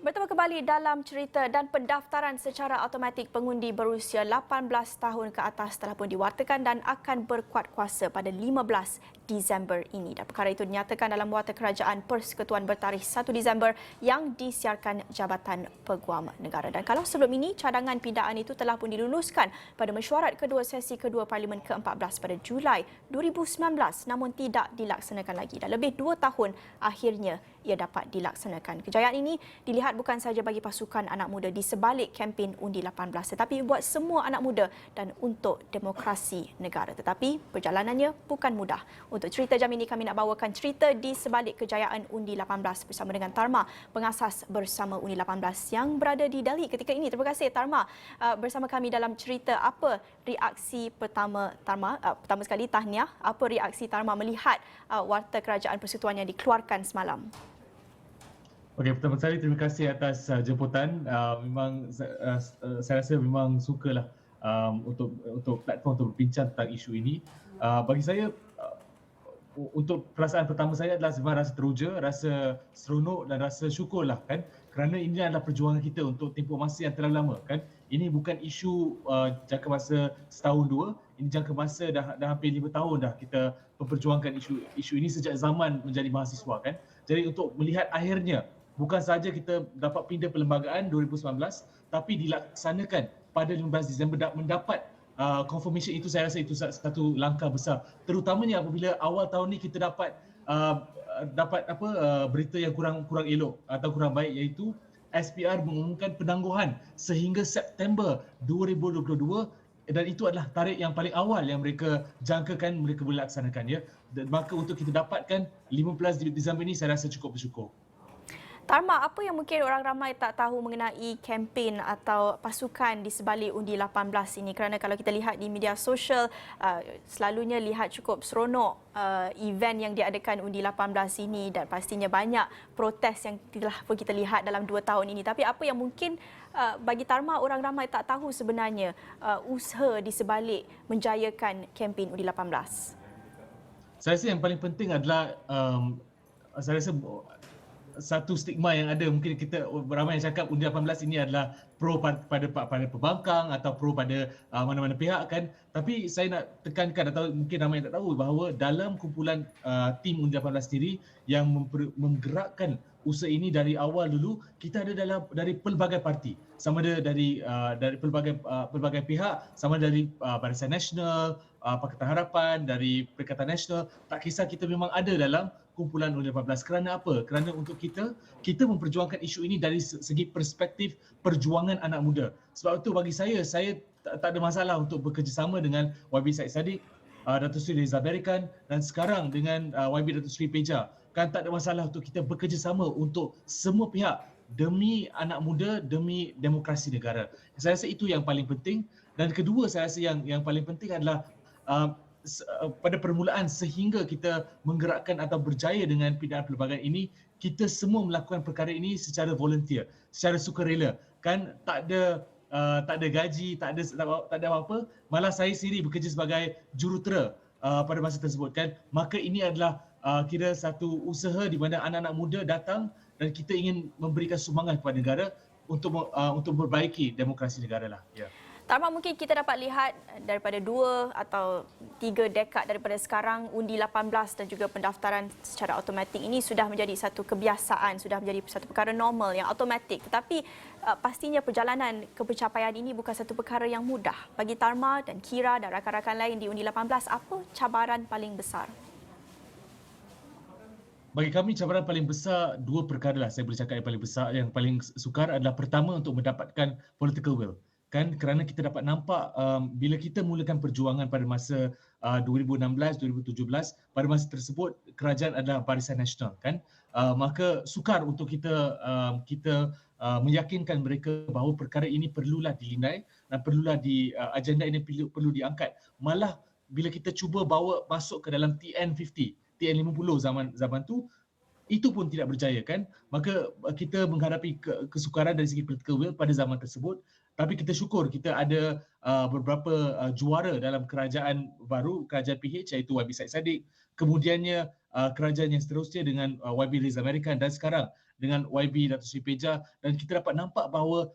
Bertemu kembali dalam cerita dan pendaftaran secara automatik pengundi berusia 18 tahun ke atas telah pun diwartakan dan akan berkuat kuasa pada 15 Disember ini. Dan perkara itu dinyatakan dalam Warta Kerajaan Persekutuan bertarikh 1 Disember yang disiarkan Jabatan Peguam Negara. Dan kalau sebelum ini cadangan pindaan itu telah pun diluluskan pada mesyuarat kedua sesi kedua Parlimen ke-14 pada Julai 2019 namun tidak dilaksanakan lagi. Dan lebih 2 tahun akhirnya ia dapat dilaksanakan. Kejayaan ini dilihat bukan sahaja bagi pasukan anak muda di sebalik kempen Undi 18 tetapi buat semua anak muda dan untuk demokrasi negara. Tetapi perjalanannya bukan mudah. Untuk cerita jam ini kami nak bawakan cerita di sebalik kejayaan Undi 18 bersama dengan Tarma, pengasas bersama Undi 18 yang berada di Delhi ketika ini. Terima kasih Tarma bersama kami dalam cerita. Apa reaksi pertama Tarma? Pertama sekali tahniah. Apa reaksi Tarma melihat Warta Kerajaan Persekutuan yang dikeluarkan semalam? Okey, pertama sekali terima kasih atas jemputan. Saya rasa memang sukalah untuk platform untuk berbincang tentang isu ini. Bagi saya, untuk perasaan pertama saya adalah sebenarnya rasa teruja, rasa seronok dan rasa syukurlah kan, kerana ini adalah perjuangan kita untuk tempoh masa yang terlalu lama kan. Ini bukan isu jangka masa setahun dua, ini jangka masa dah hampir 5 tahun dah kita memperjuangkan isu ini sejak zaman menjadi mahasiswa kan. Jadi untuk melihat akhirnya bukan sahaja kita dapat pindah perlembagaan 2019 tapi dilaksanakan pada 15 Disember mendapat confirmation itu, saya rasa itu satu langkah besar. Terutamanya apabila awal tahun ni kita dapat berita yang kurang elok atau kurang baik, iaitu SPR mengumumkan penangguhan sehingga September 2022 dan itu adalah tarikh yang paling awal yang mereka jangkakan mereka boleh laksanakan ya. Dan maka untuk kita dapatkan 15 Disember ini saya rasa cukup bersyukur. Tarma, apa yang mungkin orang ramai tak tahu mengenai kempen atau pasukan di sebalik Undi 18 ini? Kerana kalau kita lihat di media sosial, selalunya lihat cukup seronok event yang diadakan Undi 18 ini dan pastinya banyak protes yang telah pun kita lihat dalam 2 tahun ini. Tapi apa yang mungkin bagi Tarma orang ramai tak tahu sebenarnya usaha di sebalik menjayakan kempen Undi 18? Saya rasa yang paling penting adalah saya rasa satu stigma yang ada, mungkin kita ramai yang cakap Undi 18 ini adalah pro pada pembangkang atau pro pada mana-mana pihak kan. Tapi saya nak tekankan atau mungkin ramai yang tak tahu bahawa dalam kumpulan tim Undi 18 sendiri yang menggerakkan usaha ini dari awal dulu, kita ada dari pelbagai parti, sama ada dari pelbagai pihak, sama dari Barisan Nasional, Pakatan Harapan, dari Perikatan Nasional, tak kisah, kita memang ada dalam kumpulan Undi 18. Kerana apa? Kerana untuk kita memperjuangkan isu ini dari segi perspektif perjuangan anak muda. Sebab itu bagi saya tak ada masalah untuk bekerjasama dengan YB Syed Saddiq, Datuk Seri Reza Berikan dan sekarang dengan YB Datuk Seri Peja. Kan tak ada masalah untuk kita bekerjasama untuk semua pihak demi anak muda, demi demokrasi negara. Saya rasa itu yang paling penting. Dan kedua, saya rasa yang paling penting adalah pada permulaan sehingga kita menggerakkan atau berjaya dengan pindaan perlembagaan ini, kita semua melakukan perkara ini secara volunteer, secara sukarela. Kan tak ada gaji, tak ada apa-apa. Malah saya sendiri bekerja sebagai jurutera pada masa tersebut kan. Maka ini adalah kira satu usaha di mana anak-anak muda datang dan kita ingin memberikan sumbangan kepada negara untuk memperbaiki demokrasi negara lah. Ya. Tarma, mungkin kita dapat lihat daripada 2 atau 3 dekad daripada sekarang, Undi 18 dan juga pendaftaran secara automatik ini sudah menjadi satu kebiasaan, sudah menjadi satu perkara normal yang automatik. Tetapi pastinya perjalanan ke pencapaian ini bukan satu perkara yang mudah. Bagi Tarma dan Kira dan rakan-rakan lain di Undi 18, apa cabaran paling besar? Bagi kami cabaran paling besar 2 perkara lah saya boleh cakap yang paling besar. Yang paling sukar adalah pertama untuk mendapatkan political will. Kan, kerana kita dapat nampak bila kita mulakan perjuangan pada masa 2016 2017, pada masa tersebut kerajaan adalah Barisan Nasional kan, maka sukar untuk kita meyakinkan mereka bahawa perkara ini perlulah dilindai dan perlulah agenda ini perlu diangkat. Malah bila kita cuba bawa masuk ke dalam TN50 zaman tu, itu pun tidak berjaya kan. Maka kita menghadapi kesukaran dari segi political will pada zaman tersebut. Tapi kita syukur kita ada beberapa juara dalam kerajaan baru, kerajaan PH, iaitu YB Syed Saddiq, kemudiannya kerajaan yang seterusnya dengan YB Reza Berikan dan sekarang dengan YB Datuk Seri Peja, dan kita dapat nampak bahawa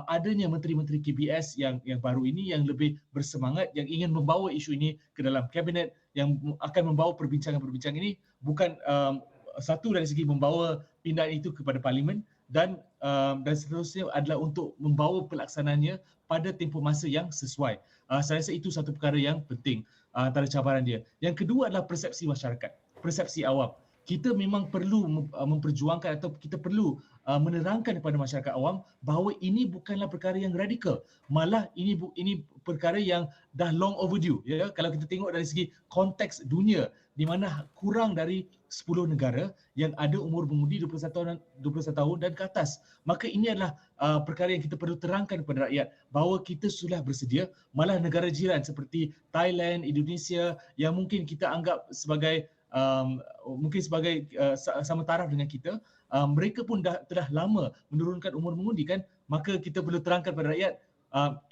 adanya menteri-menteri KBS yang baru ini yang lebih bersemangat, yang ingin membawa isu ini ke dalam kabinet, yang akan membawa perbincangan-perbincangan ini bukan satu dari segi membawa pindahan itu kepada parlimen, dan seterusnya adalah untuk membawa pelaksanaannya pada tempoh masa yang sesuai. Saya rasa itu satu perkara yang penting antara cabaran dia. Yang kedua adalah persepsi masyarakat, persepsi awam. Kita memang perlu memperjuangkan atau kita perlu menerangkan kepada masyarakat awam bahawa ini bukanlah perkara yang radikal. Malah ini perkara yang dah long overdue. Ya, kalau kita tengok dari segi konteks dunia, di mana kurang dari 10 negara yang ada umur mengundi 21 tahun dan ke atas. Maka ini adalah perkara yang kita perlu terangkan kepada rakyat bahawa kita sudah bersedia. Malah negara jiran seperti Thailand, Indonesia yang mungkin kita anggap sebagai sama taraf dengan kita, mereka pun telah lama menurunkan umur mengundi kan. Maka kita perlu terangkan kepada rakyat,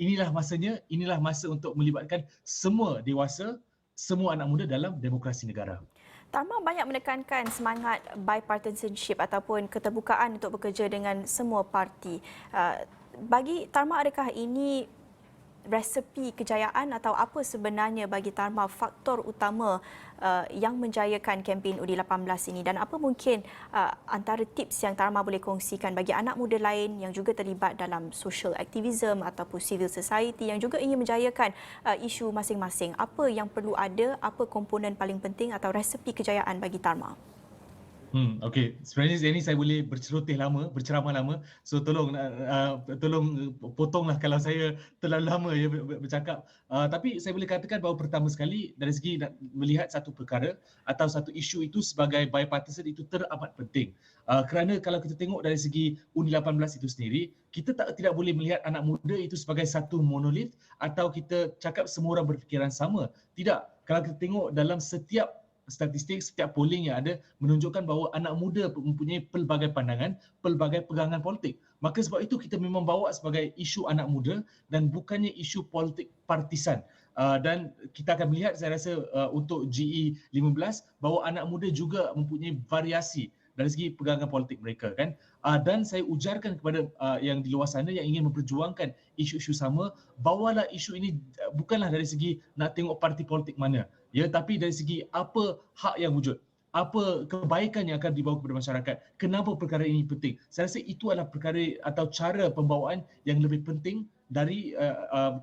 inilah masanya, inilah masa untuk melibatkan semua dewasa, semua anak muda dalam demokrasi negara. Tarma banyak menekankan semangat bipartisanship ataupun keterbukaan untuk bekerja dengan semua parti. Bagi Tarma, adakah ini resepi kejayaan atau apa sebenarnya bagi Tarma faktor utama yang menjayakan kempen UD18 ini, dan apa mungkin antara tips yang Tarma boleh kongsikan bagi anak muda lain yang juga terlibat dalam social activism ataupun civil society yang juga ingin menjayakan isu masing-masing? Apa yang perlu ada, apa komponen paling penting atau resepi kejayaan bagi Tarma? Okey. Sebenarnya ini saya boleh berceramah lama. So tolong potonglah kalau saya terlalu lama bercakap. Tapi saya boleh katakan bahawa pertama sekali dari segi nak melihat satu perkara atau satu isu itu sebagai bipartisan itu teramat penting. Kerana kalau kita tengok dari segi Undi 18 itu sendiri, kita tidak boleh melihat anak muda itu sebagai satu monolit atau kita cakap semua orang berfikiran sama. Tidak. Kalau kita tengok dalam setiap statistik, setiap polling yang ada menunjukkan bahawa anak muda mempunyai pelbagai pandangan, pelbagai pegangan politik. Maka sebab itu kita memang bawa sebagai isu anak muda dan bukannya isu politik partisan. Dan kita akan melihat, saya rasa untuk GE15 bahawa anak muda juga mempunyai variasi dari segi pegangan politik mereka kan. Dan saya ujarkan kepada yang di luar sana yang ingin memperjuangkan isu-isu sama, bawalah isu ini bukanlah dari segi nak tengok parti politik mana, ya, tapi dari segi apa hak yang wujud, apa kebaikan yang akan dibawa kepada masyarakat, kenapa perkara ini penting. Saya rasa itu adalah perkara atau cara pembawaan yang lebih penting dari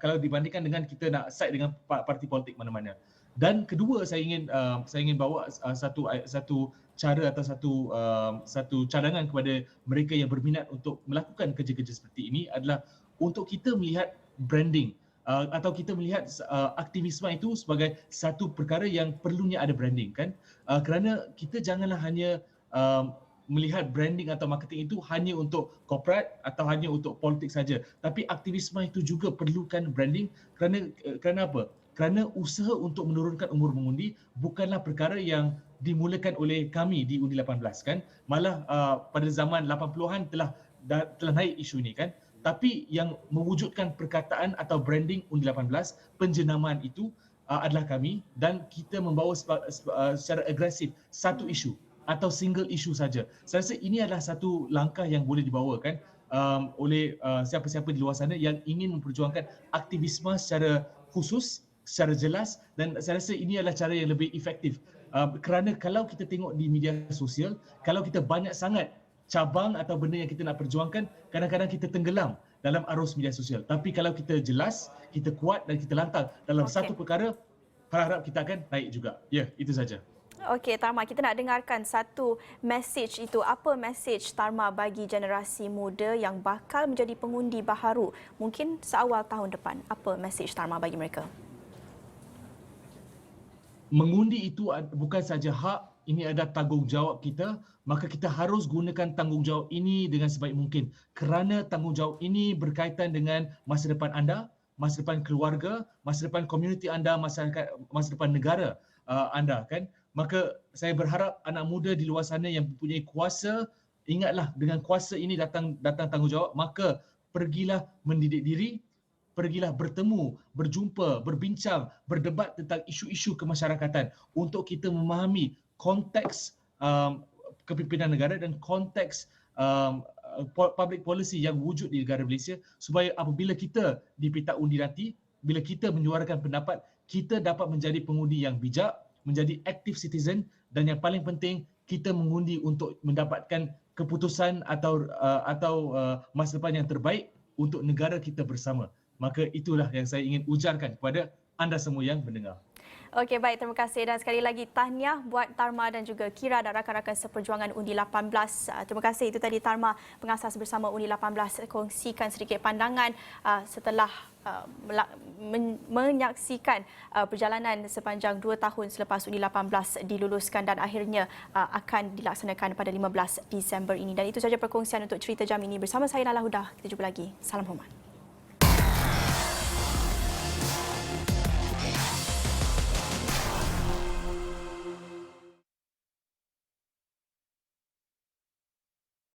kalau dibandingkan dengan kita nak side dengan parti politik mana-mana. Dan kedua, saya ingin bawa satu cara atau satu cadangan kepada mereka yang berminat untuk melakukan kerja-kerja seperti ini adalah untuk kita melihat branding atau kita melihat aktivisme itu sebagai satu perkara yang perlunya ada branding kan. Kerana kita janganlah hanya melihat branding atau marketing itu hanya untuk corporate atau hanya untuk politik saja, tapi aktivisme itu juga perlukan branding. Kerana apa? Kerana usaha untuk menurunkan umur mengundi bukanlah perkara yang dimulakan oleh kami di Undi 18 kan. Malah pada zaman 80-an telah naik isu ini kan. Tapi yang mewujudkan perkataan atau branding Undi 18, penjenamaan itu adalah kami, dan kita membawa secara agresif satu isu atau single isu saja. Saya rasa ini adalah satu langkah yang boleh dibawakan oleh siapa-siapa di luar sana yang ingin memperjuangkan aktivisme secara khusus, secara jelas, dan saya rasa ini adalah cara yang lebih efektif. Kerana kalau kita tengok di media sosial, kalau kita banyak sangat cabang atau benda yang kita nak perjuangkan, kadang-kadang kita tenggelam dalam arus media sosial. Tapi kalau kita jelas, kita kuat dan kita lantang dalam satu perkara, harap kita akan naik juga. Ya, itu saja. Okey, Tarma, kita nak dengarkan satu message itu. Apa message Tarma bagi generasi muda yang bakal menjadi pengundi baharu mungkin seawal tahun depan? Apa message Tarma bagi mereka? Mengundi itu bukan saja hak, ini adalah tanggungjawab kita. Maka kita harus gunakan tanggungjawab ini dengan sebaik mungkin. Kerana tanggungjawab ini berkaitan dengan masa depan anda, masa depan keluarga, masa depan komuniti anda, masa depan negara anda kan. Maka saya berharap anak muda di luar sana yang mempunyai kuasa, ingatlah dengan kuasa ini datang tanggungjawab, maka pergilah mendidik diri, pergilah bertemu, berjumpa, berbincang, berdebat tentang isu-isu kemasyarakatan untuk kita memahami konteks kepimpinan negara dan konteks public policy yang wujud di negara Malaysia supaya apabila kita di petak undi nanti, bila kita menyuarakan pendapat, kita dapat menjadi pengundi yang bijak, menjadi active citizen dan yang paling penting kita mengundi untuk mendapatkan keputusan atau masa depan yang terbaik untuk negara kita bersama. Maka itulah yang saya ingin ujarkan kepada anda semua yang mendengar. Okey, baik, terima kasih dan sekali lagi tahniah buat Tarma dan juga Kira dan rakan-rakan seperjuangan Undi 18. Terima kasih. Itu tadi Tarma, pengasas bersama Undi 18, kongsikan sedikit pandangan setelah menyaksikan perjalanan sepanjang 2 tahun selepas Undi 18 diluluskan dan akhirnya akan dilaksanakan pada 15 Disember ini. Dan itu sahaja perkongsian untuk cerita jam ini bersama saya Lala Huda. Kita jumpa lagi. Salam hormat.